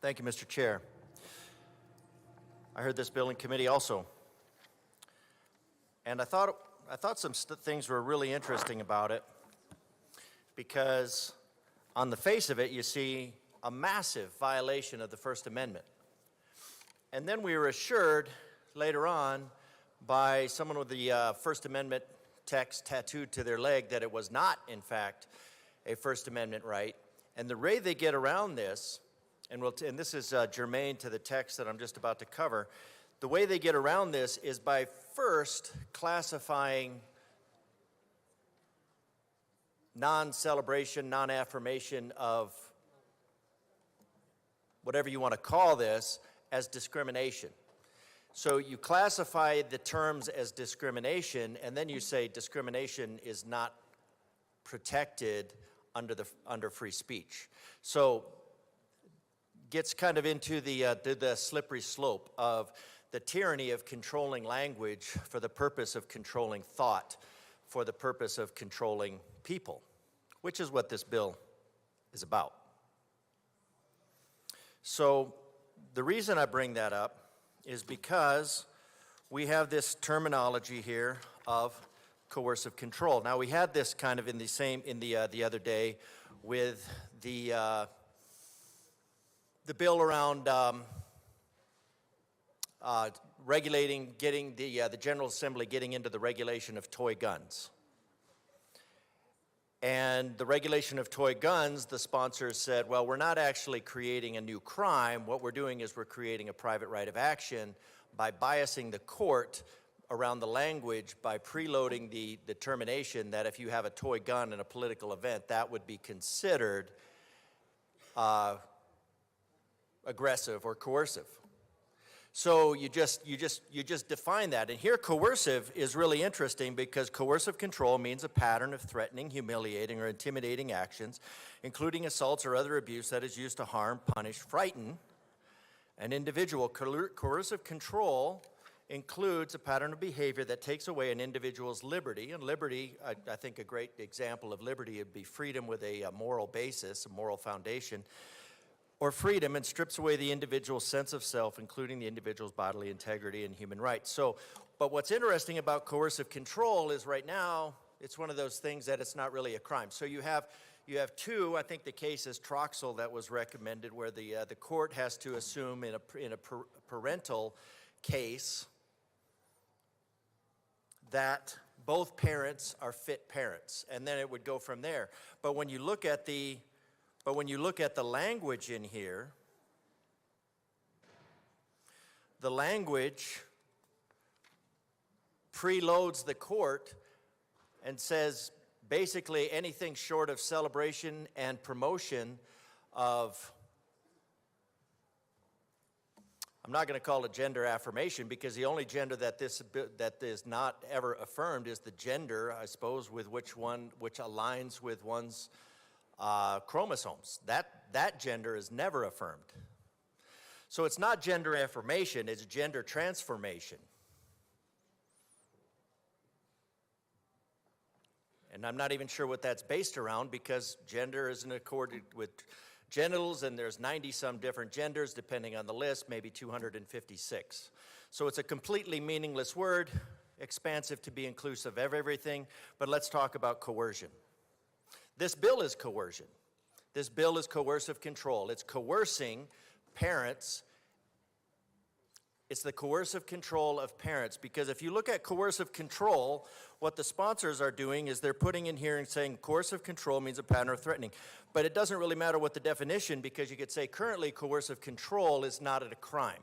Thank you, Mr. Chair. I heard this bill in committee also. And I thought some things were really interesting about it because on the face of it, you see a massive violation of the First Amendment. And then we were assured later on by someone with the First Amendment text tattooed to their leg that it was not, in fact, a First Amendment right. And the way they get around this, and this is germane to the text that I'm just about to cover, the way they get around this is by first classifying non-celebration, non-affirmation of whatever you want to call this as discrimination. So you classify the terms as discrimination, and then you say discrimination is not protected under free speech. So gets kind of into the slippery slope of the tyranny of controlling language for the purpose of controlling thought, for the purpose of controlling people, which is what this bill is about. So the reason I bring that up is because we have this terminology here of coercive control. Now we had this kind of in the other day with the bill around regulating, getting the General Assembly getting into the regulation of toy guns. And the regulation of toy guns, the sponsors said, well, we're not actually creating a new crime. What we're doing is we're creating a private right of action by biasing the court around the language by preloading the determination that if you have a toy gun in a political event, that would be considered aggressive or coercive. So you just define that. And here coercive is really interesting because coercive control means a pattern of threatening, humiliating, or intimidating actions, including assaults or other abuse that is used to harm, punish, frighten an individual. Coercive control includes a pattern of behavior that takes away an individual's liberty. And liberty, I think a great example of liberty would be freedom with a moral basis, a moral foundation, or freedom, and strips away the individual's sense of self, including the individual's bodily integrity and human rights. So, but what's interesting about coercive control is right now, it's one of those things that it's not really a crime. So you have two, I think the case is Troxel that was recommended, where the court has to assume in a parental case that both parents are fit parents, and then it would go from there. But when you look at the language in here, the language preloads the court and says basically anything short of celebration and promotion of, I'm not going to call it gender affirmation because the only gender that is not ever affirmed is the gender, I suppose, with which aligns with one's chromosomes. That gender is never affirmed. So it's not gender affirmation, it's gender transformation. And I'm not even sure what that's based around because gender isn't accorded with genitals, and there's 90-some different genders depending on the list, maybe 256. So it's a completely meaningless word, expansive to be inclusive of everything, but let's talk about coercion. This bill is coercion. This bill is coercive control. It's coercing parents. It's the coercive control of parents, because if you look at coercive control, what the sponsors are doing is they're putting in here and saying coercive control means a pattern of threatening. But it doesn't really matter what the definition, because you could say currently coercive control is not a crime.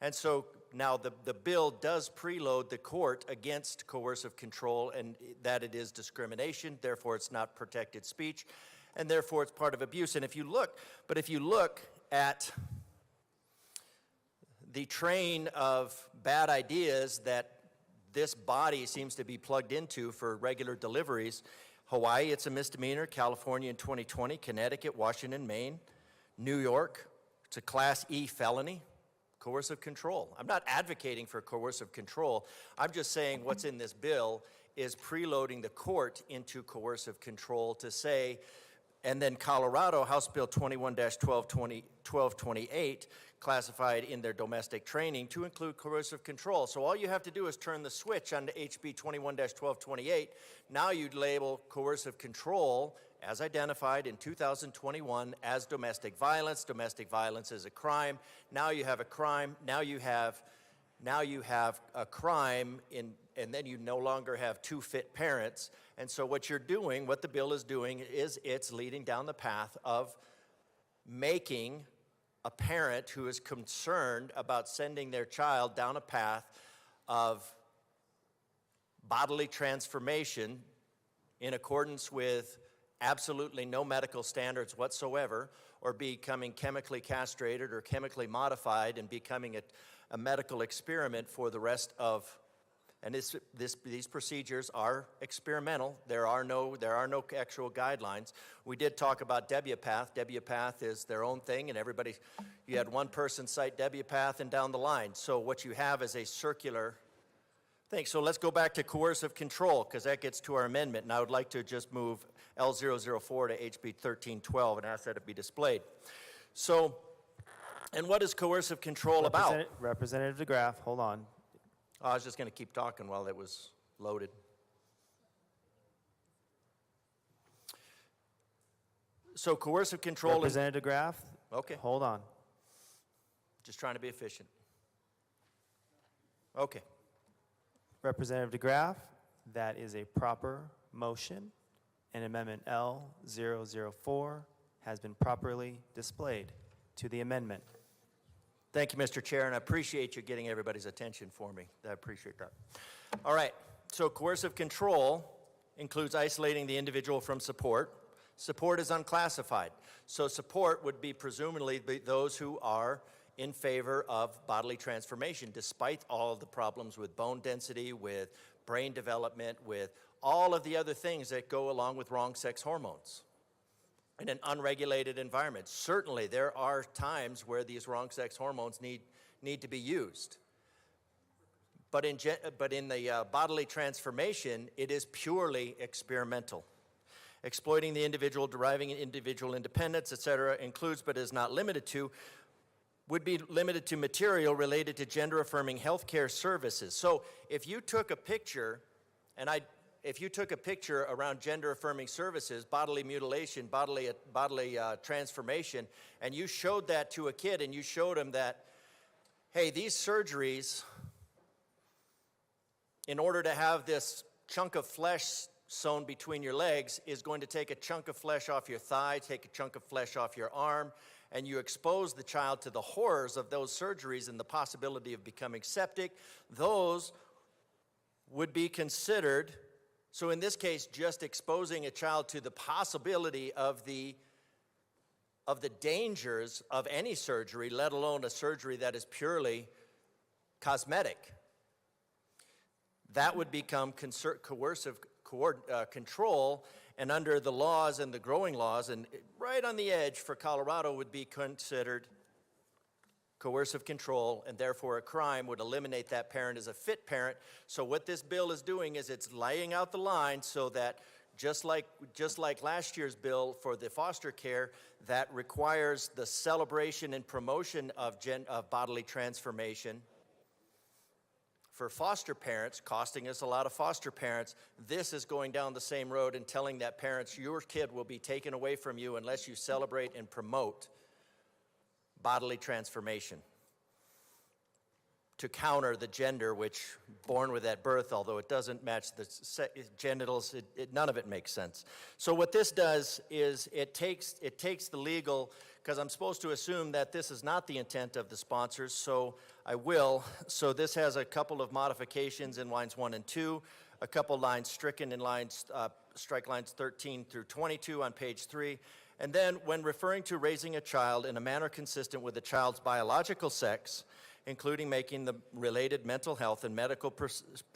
And so now the bill does preload the court against coercive control, and that it is discrimination, therefore it's not protected speech, and therefore it's part of abuse. And if you look at the train of bad ideas that this body seems to be plugged into for regular deliveries, Hawaii, it's a misdemeanor, California in 2020, Connecticut, Washington, Maine, New York, it's a Class E felony. Coercive control. I'm not advocating for coercive control. I'm just saying what's in this bill is preloading the court into coercive control to say And then Colorado, House Bill 21-1228, classified in their domestic training to include coercive control. So all you have to do is turn the switch on to HB 21-1228. Now you'd label coercive control as identified in 2021 as domestic violence. Domestic violence is a crime. Now you have a crime. Now you have a crime and then you no longer have two fit parents. And so what you're doing, what the bill is doing, is it's leading down the path of making a parent who is concerned about sending their child down a path of bodily transformation in accordance with absolutely no medical standards whatsoever, or becoming chemically castrated or chemically modified and becoming a medical experiment for the rest of. And these procedures are experimental. There are no actual guidelines. We did talk about Debupath. Debupath is their own thing, and you had one person cite Debupath and down the line. So what you have is a circular thing. So let's go back to coercive control, because that gets to our amendment. And I would like to just move L004 to HB 1312 and ask that it be displayed. So, and what is coercive control about? Representative DeGraff, hold on. I was just going to keep talking while it was loaded. So coercive control. Representative DeGraff. Okay. Hold on. Just trying to be efficient. Okay. Representative DeGraff, that is a proper motion, and Amendment L004 has been properly displayed to the amendment. Thank you, Mr. Chair, and I appreciate you getting everybody's attention for me. I appreciate that. All right, so coercive control includes isolating the individual from support. Support is unclassified. So support would be presumably those who are in favor of bodily transformation, despite all of the problems with bone density, with brain development, with all of the other things that go along with wrong sex hormones. In an unregulated environment. Certainly, there are times where these wrong sex hormones need to be used. But in the bodily transformation, it is purely experimental. Exploiting the individual, deriving individual independence, etc., includes but is not limited to, would be limited to material related to gender-affirming healthcare services. So if you took a picture, if you took a picture around gender-affirming services, bodily mutilation, bodily transformation, and you showed that to a kid and you showed him that, hey, these surgeries, in order to have this chunk of flesh sewn between your legs, is going to take a chunk of flesh off your thigh, take a chunk of flesh off your arm, and you expose the child to the horrors of those surgeries and the possibility of becoming septic, those would be considered. So in this case, just exposing a child to the possibility of the dangers of any surgery, let alone a surgery that is purely cosmetic, that would become coercive control, and under the laws and the growing laws, and right on the edge for Colorado would be considered coercive control, and therefore a crime, would eliminate that parent as a fit parent. So what this bill is doing is it's laying out the line so that just like last year's bill for the foster care that requires the celebration and promotion of bodily transformation for foster parents, costing us a lot of foster parents, this is going down the same road and telling that parents, your kid will be taken away from you unless you celebrate and promote bodily transformation to counter the gender which born with at birth, although it doesn't match the genitals, none of it makes sense. So what this does is it takes the legal, because I'm supposed to assume that this is not the intent of the sponsors, so I will. So this has a couple of modifications in lines 1 and 2, a couple lines stricken in strike lines 13 through 22 on page 3. And then when referring to raising a child in a manner consistent with the child's biological sex, including making the related mental health and medical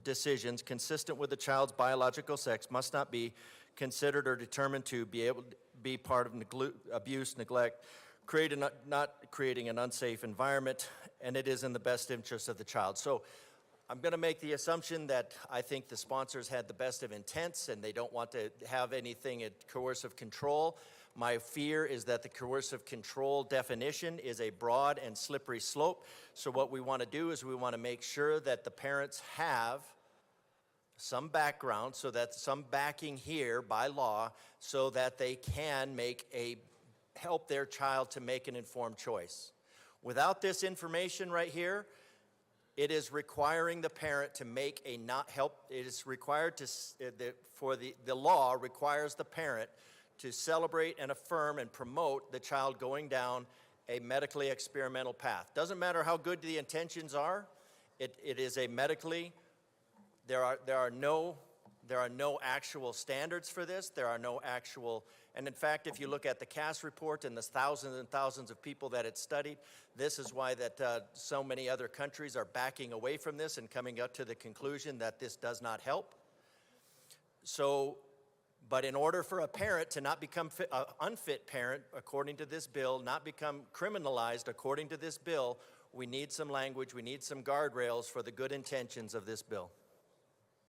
decisions consistent with the child's biological sex, must not be considered or determined to be able to be part of abuse, neglect, not creating an unsafe environment, and it is in the best interest of the child. So I'm going to make the assumption that I think the sponsors had the best of intents and they don't want to have anything at coercive control. My fear is that the coercive control definition is a broad and slippery slope. So what we want to do is we want to make sure that the parents have some background, so that some backing here by law, so that they can help their child to make an informed choice. Without this information right here, it is requiring the parent to make a not help. It is required to, the law requires the parent to celebrate and affirm and promote the child going down a medically experimental path. Doesn't matter how good the intentions are, it is a medically, there are no actual standards for this. There are no actual, and in fact, if you look at the CAS report and the thousands and thousands of people that it studied, this is why that so many other countries are backing away from this and coming up to the conclusion that this does not help. So, but in order for a parent to not become an unfit parent, according to this bill, not become criminalized according to this bill, we need some language, we need some guardrails for the good intentions of this bill.